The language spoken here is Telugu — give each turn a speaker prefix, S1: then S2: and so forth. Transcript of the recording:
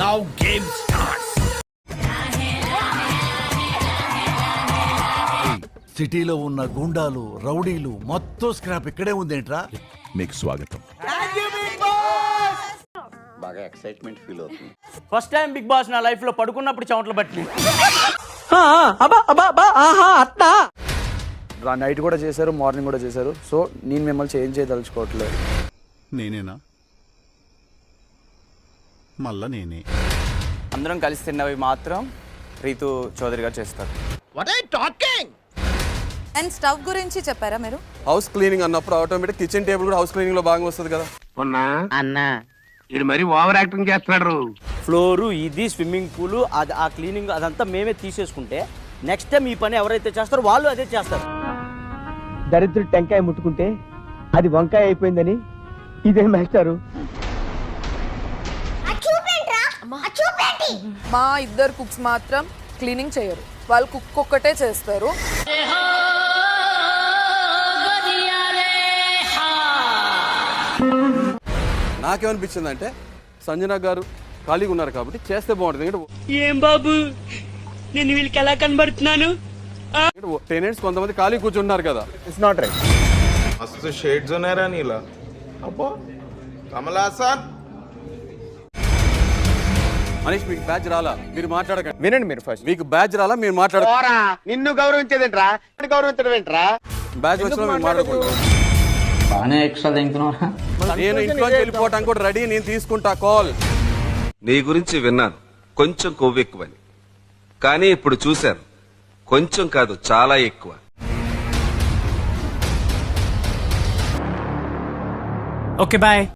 S1: Now game starts.
S2: సిటీలో ఉన్న గుండాలు రౌడీలు మొత్తం స్క్రాప్ ఇక్కడే ఉందేంట్రా?
S3: మీకు స్వాగతం.
S4: బాగా ఎక్సైట్మెంట్ ఫీల్ అవుతుంది.
S5: ఫస్ట్ టైం బిగ్ బాస్ నా లైఫ్ లో పడుకున్నప్పుడు చెమటలు పట్టి
S6: నైట్ కూడా చేశారు, మార్నింగ్ కూడా చేశారు. సో నేను మిమ్మల్ని చేంజ్ చేయదలుచుకోవట్లేదు.
S3: నేనేనా? మళ్ళా నేనే.
S6: అందరం కలిసి తిన్నవి మాత్రం రీతు చౌదరి గారు చేస్తారు.
S1: What are you talking?
S7: And stove గురించి చెప్పారా మీరు?
S6: హౌస్ క్లీనింగ్ అన్నప్పుడు ఆటోమేటిక్ కిచెన్ టేబుల్ కూడా హౌస్ క్లీనింగ్ లో భాగం వస్తుంది కదా.
S1: అన్నా ఇది మరి ఓవర్ యాక్టింగ్ చేస్తున్నాడు.
S5: ఫ్లోరు ఇది స్విమ్మింగ్ పూల్ అది ఆ క్లీనింగ్ అదంతా మేమే తీసేసుకుంటే నెక్స్ట్ టైం ఈ పని ఎవరైతే చేస్తారో వాళ్ళు అదే చేస్తారు.
S8: దరిద్రుడు టెంకాయ ముట్టుకుంటే అది వంకాయ అయిపోయిందని ఇదే మాస్టారు.
S7: మా ఇద్దరు కుక్స్ మాత్రం క్లీనింగ్ చేయరు, వాళ్ళు కుక్ ఒక్కటే చేస్తారు.
S6: నాకేమనిపించింది అంటే సంజన గారు ఖాళీగా ఉన్నారు కాబట్టి చేస్తే బాగుంటుంది. ఎందుకంటే
S5: ఏం బాబు నేను వీళ్ళకి ఎలా కనబడుతున్నాను?
S6: టెనెంట్స్ కొంతమంది ఖాళీ కూర్చుంటున్నారు కదా.
S8: It's not right.
S9: मस्त शेड्स ఉన్నారా నీలా? అబ్బో కమలాసన్
S6: మనీష్ మీకు బ్యాచ్ రాలా, మీరు మాట్లాడకండి.
S8: వినండి మీరు ఫస్ట్.
S6: మీకు బ్యాచ్ రాలా, మీరు మాట్లాడకండి.
S8: నిన్ను గౌరవించేదేంట్రా, గౌరవించడం ఏంట్రా?
S6: బ్యాచ్ వచ్చినా మీరు మాట్లాడకూడదు. నేను ఇంట్లో వెళ్ళిపోవటానికి కూడా రెడీ, నేను తీసుకుంటా కాల్.
S10: నీ గురించి విన్నాను, కొంచెం కొవ్వెక్కువని. కానీ ఇప్పుడు చూశాను, కొంచెం కాదు చాలా ఎక్కువ.
S5: Okay bye.